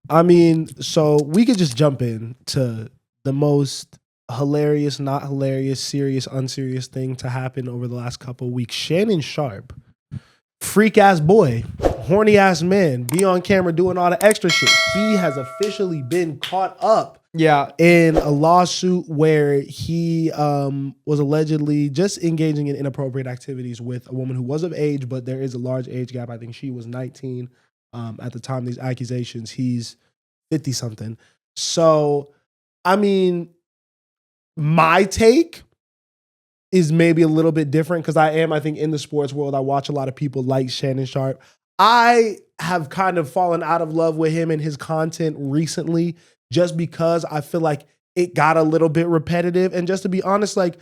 I mean, so we could just jump in to the most hilarious, not hilarious, serious, unserious thing to happen over the last couple of weeks. Shannon Sharpe, freak ass boy, horny ass man, be on camera doing all the extra shit. He has officially been caught up in a lawsuit where he was allegedly just engaging in inappropriate activities with a woman who was of age, but there is a large age gap. I think she was 19 at the time of these accusations. He's 50 something. So, I mean, my take is maybe a little bit different because I think, in the sports world. I watch a lot of people like Shannon Sharpe. I have kind of fallen out of love with him and his content recently just because I feel like it got a little bit repetitive. And just to be honest, like,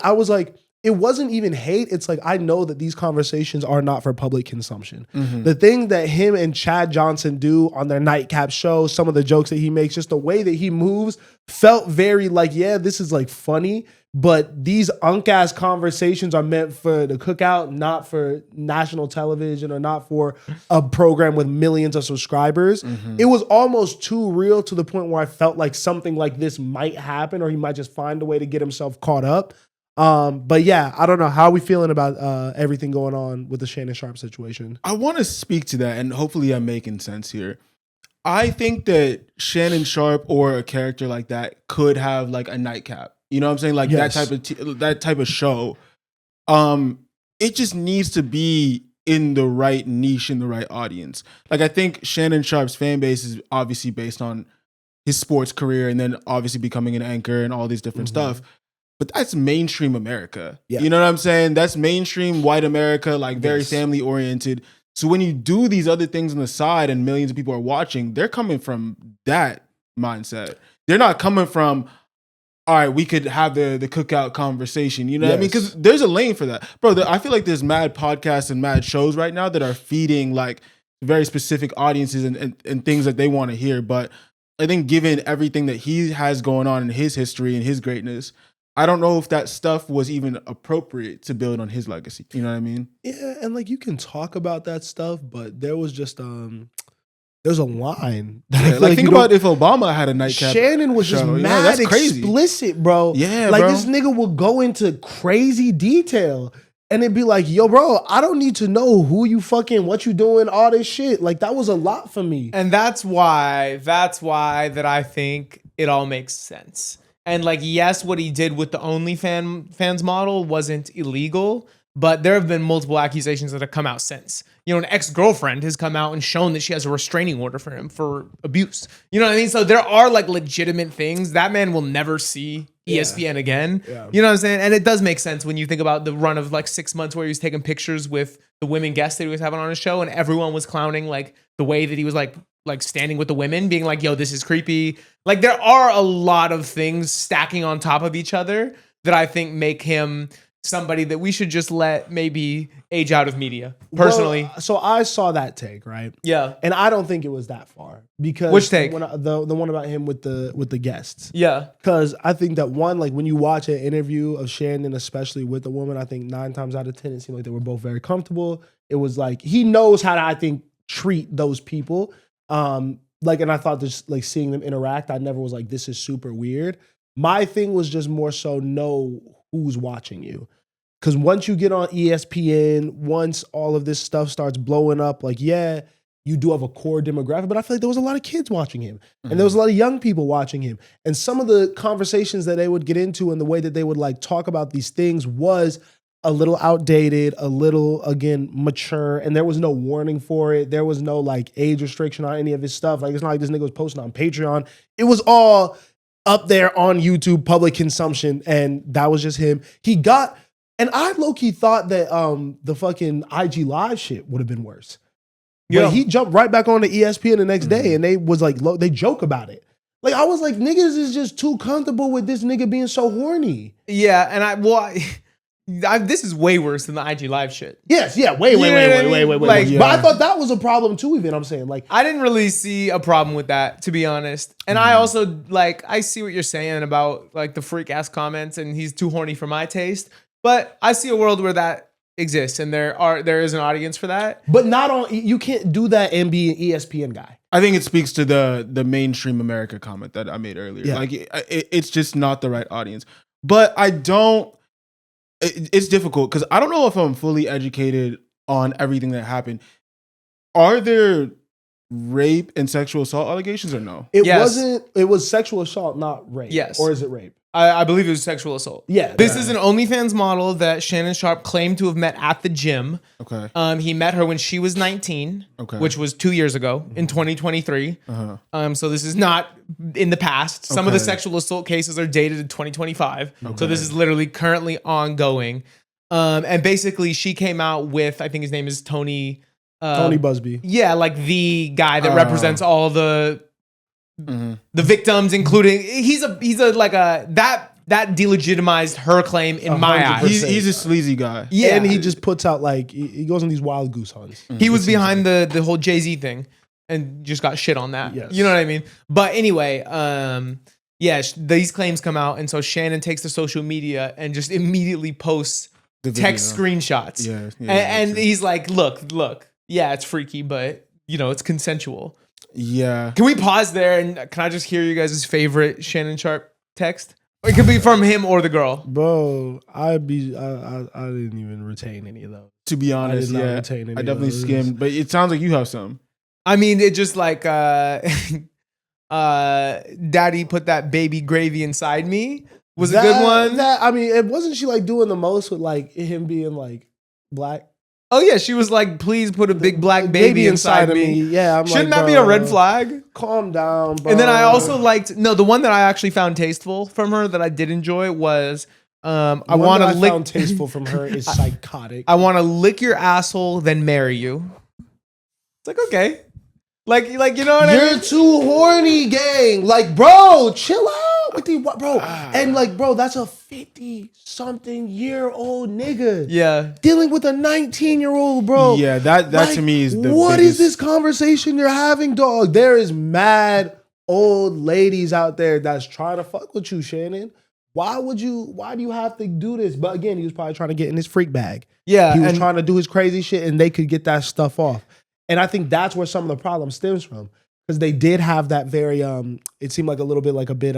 I was like, it wasn't even hate. It's like, I know that these conversations are not for public consumption. Mm-hmm. The thing that him and Chad Johnson do on their nightcap show, some of the jokes that he makes, just the way that he moves felt very like, yeah, this is like funny, but these unk-ass conversations are meant for the cookout, not for national television or not for a program with millions of subscribers. Mm-hmm. It was almost too real to the point where I felt like something like this might happen or he might just find a way to get himself caught up. But yeah, I don't know. How are we feeling about everything going on with the Shannon Sharpe situation? I want to speak to that, and hopefully I'm making sense here. I think that Shannon Sharpe or a character like that could have like a nightcap. You know what I'm saying? Like yes. that type of show. It just needs to be in the right niche, in the right audience. Like, I think Shannon Sharpe's fan base is obviously based on his sports career and then obviously becoming an anchor and all these different stuff. But that's mainstream America. Yeah. You know what I'm saying? That's mainstream white America, like very family oriented. So when you do these other things on the side and millions of people are watching, they're coming from that mindset. They're not coming from, all right, we could have the cookout conversation. You know what I mean? Because there's a lane for that. Bro, I feel like there's mad podcasts and mad shows right now that are feeding like very specific audiences and things that they want to hear. But I think given everything that he has going on in his history and his greatness, I don't know if that stuff was even appropriate to build on his legacy. You know what I mean? Yeah, and like you can talk about that stuff, but there was just there's a line. Yeah, like think about if Obama had a nightcap. Shannon was just mad that's crazy. Explicit, bro. Yeah, like bro. This nigga will go into crazy detail. And it'd be like, yo, bro, I don't need to know who you fucking, what you doing, all this shit. Like, that was a lot for me. And that's why that I think it all makes sense. And like, yes, what he did with the OnlyFans model wasn't illegal, but there have been multiple accusations that have come out since. You know, an ex-girlfriend has come out and shown that she has a restraining order for him for abuse. You know what I mean? So there are like legitimate things. That man will never see ESPN again. Yeah. You know what I'm saying? And it does make sense when you think about the run of like 6 months where he was taking pictures with the women guests that he was having on his show, and everyone was clowning like the way that he was like standing with the women, being like, yo, this is creepy. Like, there are a lot of things stacking on top of each other that I think make him somebody that we should just let maybe age out of media, personally. Well, so I saw that take, right? Yeah. And I don't think it was that far. Because which take? The one about him with the guests. Yeah. Because I think that one, like when you watch an interview of Shannon, especially with a woman, I think 9 times out of 10, it seemed like they were both very comfortable. It was like, he knows how to, I think, treat those people. Like, and I thought just like seeing them interact, I never was like, this is super weird. My thing was just more so know who's watching you. Because once you get on ESPN, once all of this stuff starts blowing up, like, yeah, you do have a core demographic, but I feel like there was a lot of kids watching him. And there was a lot of young people watching him. And some of the conversations that they would get into and the way that they would like talk about these things was a little outdated, a little, again, mature, and there was no warning for it. There was no like age restriction on any of his stuff. Like, it's not like this nigga was posting on Patreon. It was all up there on YouTube, public consumption, and that was just him. He got, and I low-key thought that the fucking IG Live shit would have been worse. Yeah. But he jumped right back on the ESPN the next day, and they was like, they joke about it. Like, I was like, niggas is just too comfortable with this nigga being so horny. Yeah, and this is way worse than the IG Live shit. Yes, yeah, way. Like, yeah. But I thought that was a problem too, even. I'm saying, like, I didn't really see a problem with that, to be honest. And I also, like, I see what you're saying about, like, the freak-ass comments, and he's too horny for my taste. But I see a world where that exists, and there is an audience for that. But not on, you can't do that and be an ESPN guy. I think it speaks to the mainstream America comment that I made earlier. Yeah. Like it's just not the right audience. But I don't. It's difficult because I don't know if I'm fully educated on everything that happened. Are there rape and sexual assault allegations or no? It wasn't. It was sexual assault, not rape. Yes. Or is it rape? I believe it was sexual assault. Yeah. This is an OnlyFans model that Shannon Sharpe claimed to have met at the gym. Okay. He met her when she was 19, which was 2 years ago in 2023. So this is not in the past. Some of the sexual assault cases are dated in 2025. So this is literally currently ongoing. And basically she came out with, I think his name is Tony Busby. Yeah, like the guy that represents all the victims, including he's a like a that delegitimized her claim in my eyes. He's a sleazy guy. Yeah, and he just puts out like he goes on these wild goose hunts. He was behind the whole Jay-Z thing and just got shit on that. Yes. You know what I mean? But anyway, these claims come out, and so Shannon takes to social media and just immediately posts text screenshots. And he's like, look, yeah, it's freaky, but it's consensual. Yeah. Can we pause there and can I just hear you guys' favorite Shannon Sharpe text? It could be from him or the girl. Bro, I didn't even retain any of those. To be honest, I definitely skimmed, but it sounds like you have some. I mean, it just like daddy put that baby gravy inside me was a good one. It wasn't she like doing the most with like him being like black? Oh yeah, she was like, "Please put a big black baby inside of me." Yeah, shouldn't that be a red flag? Calm down, bro. And then I also liked the one that I actually found tasteful from her that I did enjoy was I want to lick. Found tasteful from her is psychotic. I want to lick your asshole, then marry you. It's like okay, like you know what I mean? You're too horny, gang. Like, bro, chill out with the bro. And like, bro, that's a 50-something-year-old nigga. Yeah, dealing with a 19-year-old, bro. Yeah, that like, to me is the what biggest... is this conversation you're having, dog? There is mad old ladies out there that's trying to fuck with you, Shannon. Why do you have to do this? But again, he was probably trying to get in his freak bag. Yeah, he was trying to do his crazy shit, and they could get that stuff off. And I think that's where some of the problem stems from, because they did have that very it seemed like a little bit like a bit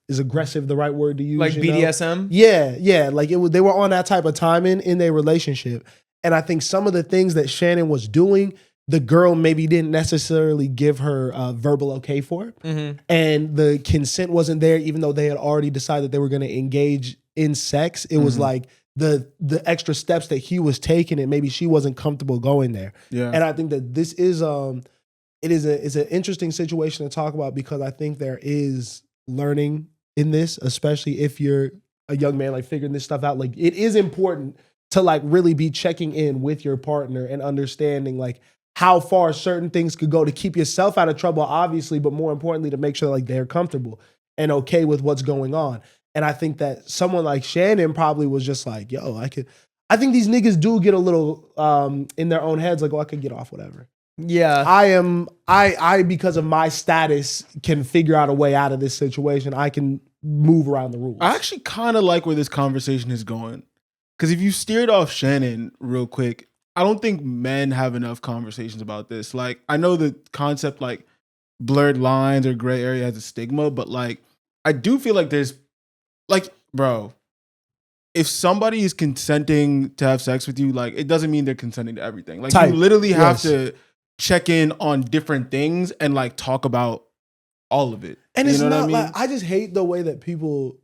is aggressive the right word to use? Like BDSM? Yeah. Like they were on that type of timing in their relationship. And I think some of the things that Shannon was doing, the girl maybe didn't necessarily give her verbal okay for. Mm-hmm. And the consent wasn't there, even though they had already decided they were going to engage in sex. It was like the extra steps that he was taking, and maybe she wasn't comfortable going there. Yeah. And I think that this is it's an interesting situation to talk about, because I think there is learning in this, especially if you're a young man, like figuring this stuff out. Like, it is important to like really be checking in with your partner and understanding like how far certain things could go to keep yourself out of trouble, obviously, but more importantly, to make sure like they're comfortable and okay with what's going on. And I think that someone like Shannon probably was just like, yo, I think these niggas do get a little in their own heads, like, oh, I could get off whatever. Yeah. I because of my status can figure out a way out of this situation. I can move around the rules. I actually kind of like where this conversation is going. Because if you steered off Shannon real quick, I don't think men have enough conversations about this. Like, I know the concept like blurred lines or gray area has a stigma, but like, I do feel like there's like, bro, if somebody is consenting to have sex with you, like, it doesn't mean they're consenting to everything. Like, you literally have to check in on different things and like talk about all of it. And it's not like, I just hate the way that people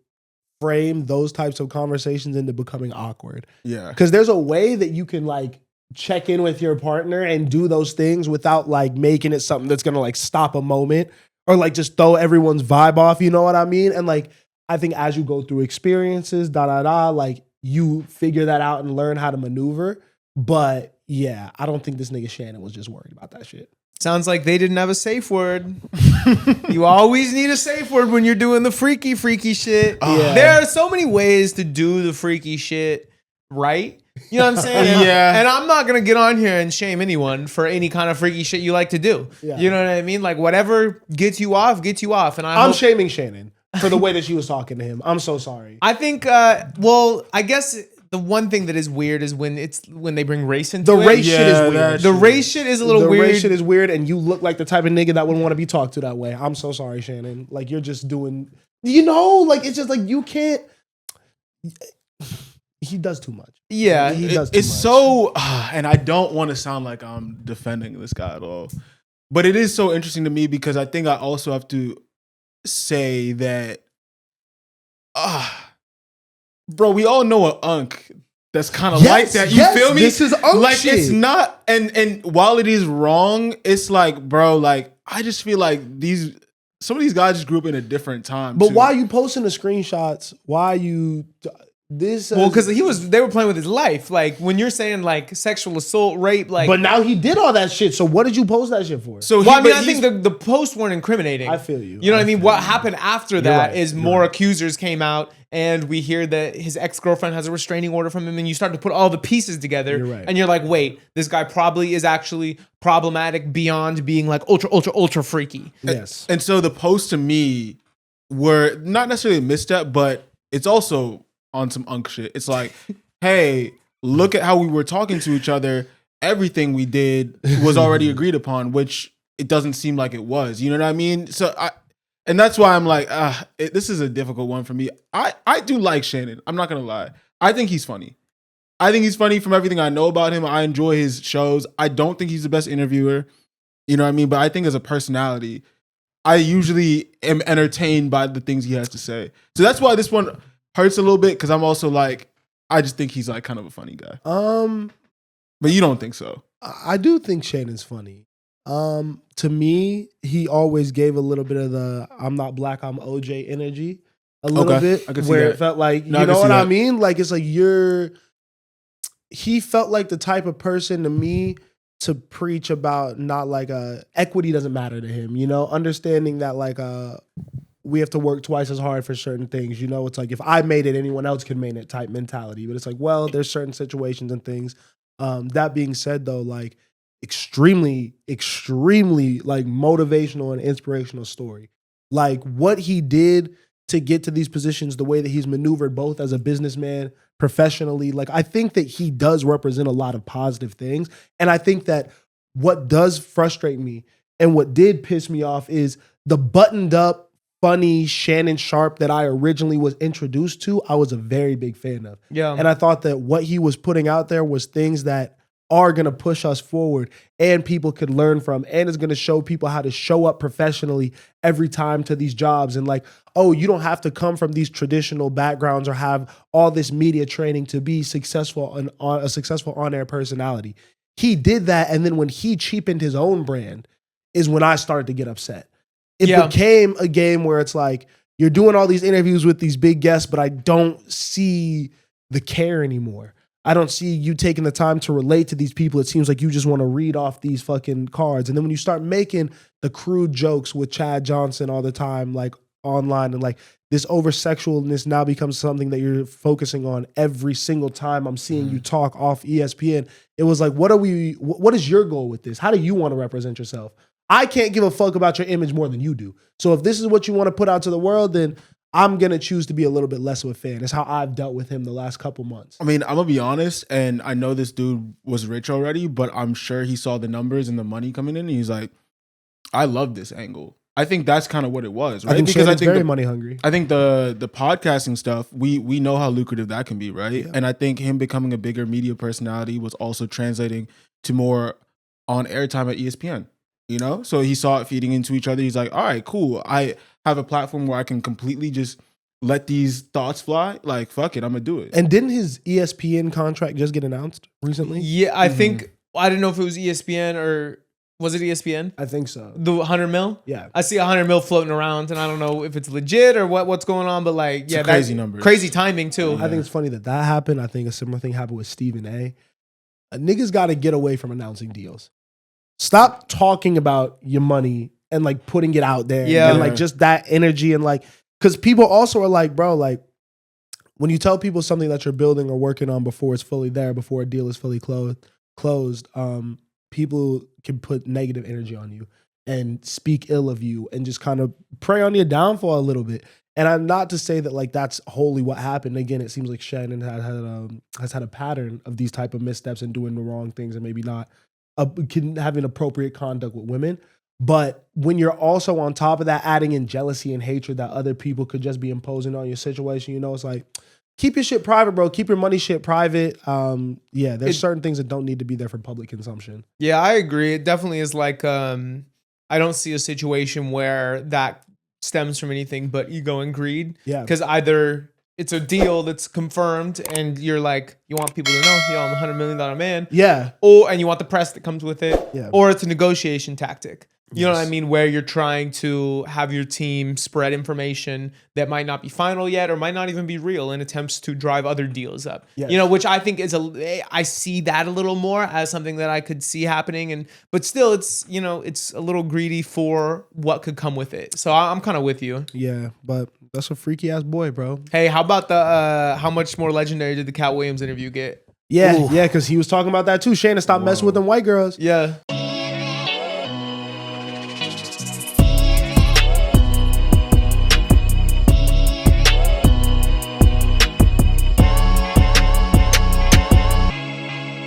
frame those types of conversations into becoming awkward. Yeah. Because there's a way that you can like check in with your partner and do those things without like making it something that's gonna like stop a moment or like just throw everyone's vibe off, you know what I mean? And like, I think as you go through experiences, like you figure that out and learn how to maneuver. But yeah, I don't think this nigga Shannon was just worried about that shit. Sounds like they didn't have a safe word. You always need a safe word when you're doing the freaky shit. Yeah. There are so many ways to do the freaky shit right. You know what I'm saying? Yeah. And I'm not going to get on here and shame anyone for any kind of freaky shit you like to do. Yeah. You know what I mean? Like, whatever gets you off, gets you off. And I'm shaming Shannon for the way that she was talking to him. I'm so sorry. I think, well, I guess The one thing that is weird is when they bring race into The it. race shit is weird. The race shit is a little weird. The race shit is weird, and you look like the type of nigga that wouldn't want to be talked to that way. I'm so sorry, Shannon. Like, you're just doing, like, it's just like you can't. He does too much. Yeah. He does too much. It's so, and I don't want to sound like I'm defending this guy at all, but it is so interesting to me because I think I also have to say that, bro, we all know an unk that's kind of like that. You feel me? This is unk like shit. It's not, and while it is wrong, it's like, bro, like I just feel like some of these guys just grew up in a different time. But too. why are you posting the screenshots? Why are you this? Well, because they were playing with his life. Like when you're saying like sexual assault, rape, like. But now he did all that shit. So what did you post that shit for? So I think the posts weren't incriminating. I feel you. You know what I mean? What happened after that is more right. accusers came out, and we hear that his ex-girlfriend has a restraining order from him, and you start to put all the pieces together, You're right. and you're like, wait, this guy probably is actually problematic beyond being like ultra freaky. Yes. And so the posts to me were not necessarily a misstep, but it's also on some unk shit. It's like, hey, look at how we were talking to each other. Everything we did was already agreed upon, which it doesn't seem like it was. You know what I mean? And that's why I'm like, this is a difficult one for me. I do like Shannon. I'm not gonna lie. I think he's funny. I think he's funny from everything I know about him. I enjoy his shows. I don't think he's the best interviewer. You know what I mean? But I think as a personality, I usually am entertained by the things he has to say. So that's why this one hurts a little bit, because I'm also like, I just think he's like kind of a funny guy. But you don't think so? I do think Shannon's funny. To me, he always gave a little bit of the "I'm not black, I'm OJ" energy. A little bit, I can see where that. it felt like, No, you I can know see what I that. mean? Like, it's like he felt like the type of person to me to preach about not like equity doesn't matter to him, understanding that like we have to work twice as hard for certain things. It's like if I made it, anyone else can make it type mentality. But it's like, well, there's certain situations and things. That being said, though, like extremely, extremely like motivational and inspirational story. Like what he did to get to these positions, the way that he's maneuvered both as a businessman, professionally. Like I think that he does represent a lot of positive things. And I think that what does frustrate me and what did piss me off is the buttoned up, funny Shannon Sharpe that I originally was introduced to. I was a very big fan of. Yeah. And I thought that what he was putting out there was things that are going to push us forward and people could learn from, and is going to show people how to show up professionally every time to these jobs. And like, oh, you don't have to come from these traditional backgrounds or have all this media training to be successful and a successful on-air personality. He did that. And then when he cheapened his own brand is when I started to get upset. It became a game where it's like, you're doing all these interviews with these big guests, but I don't see the care anymore. I don't see you taking the time to relate to these people. It seems like you just want to read off these fucking cards. And then when you start making the crude jokes with Chad Johnson all the time, like online, and like this over-sexualness now becomes something that you're focusing on every single time I'm seeing you talk off ESPN. It was like, what is your goal with this? How do you want to represent yourself? I can't give a fuck about your image more than you do. So if this is what you want to put out to the world, then I'm going to choose to be a little bit less of a fan. That's how I've dealt with him the last couple months. I mean, I'm going to be honest, and I know this dude was rich already, but I'm sure he saw the numbers and the money coming in, and he's like, I love this angle. I think that's kind of what it was, right? I think because Shannon's very money hungry. I think the podcasting stuff, we know how lucrative that can be, right? Yeah. And I think him becoming a bigger media personality was also translating to more on airtime at ESPN. So he saw it feeding into each other. He's like, all right, cool. I have a platform where I can completely just let these thoughts fly. Like, fuck it, I'm gonna do it. And didn't his ESPN contract just get announced recently? Yeah, I think, I don't know if it was ESPN or was it ESPN? I think so. The 100 mil? Yeah. I see 100 mil floating around, and I don't know if it's legit or what's going on, but like, It's crazy numbers. Crazy timing too. I think it's funny that happened. I think a similar thing happened with Stephen A. Niggas got to get away from announcing deals. Stop talking about your money and like putting it out there. Yeah. And like just that energy and like, because people also are like, bro, like when you tell people something that you're building or working on before it's fully there, before a deal is fully closed, people can put negative energy on you and speak ill of you and just kind of prey on your downfall a little bit. And I'm not to say that like that's wholly what happened. Again, it seems like Shannon has had a pattern of these type of missteps and doing the wrong things and maybe not having appropriate conduct with women. But when you're also on top of that adding in jealousy and hatred that other people could just be imposing on your situation, it's like, keep your shit private, bro. Keep your money shit private. There's certain things that don't need to be there for public consumption. Yeah, I agree. It definitely is like, I don't see a situation where that stems from anything but ego and greed. Yeah. Because either it's a deal that's confirmed and you're like, you want people to know, I'm a $100 million man. Yeah. And you want the press that comes with it. Yeah. Or it's a negotiation tactic. You know Yes. what I mean? Where you're trying to have your team spread information that might not be final yet or might not even be real in attempts to drive other deals up. Yes. Which I think is I see that a little more as something that I could see happening. But still, it's, it's a little greedy for what could come with it. So I'm kind of with you. Yeah, but that's a freaky ass boy, bro. Hey, how about the, how much more legendary did the Cat Williams interview get? Yeah, because he was talking about that too. Shannon, stop messing with them white girls. Yeah.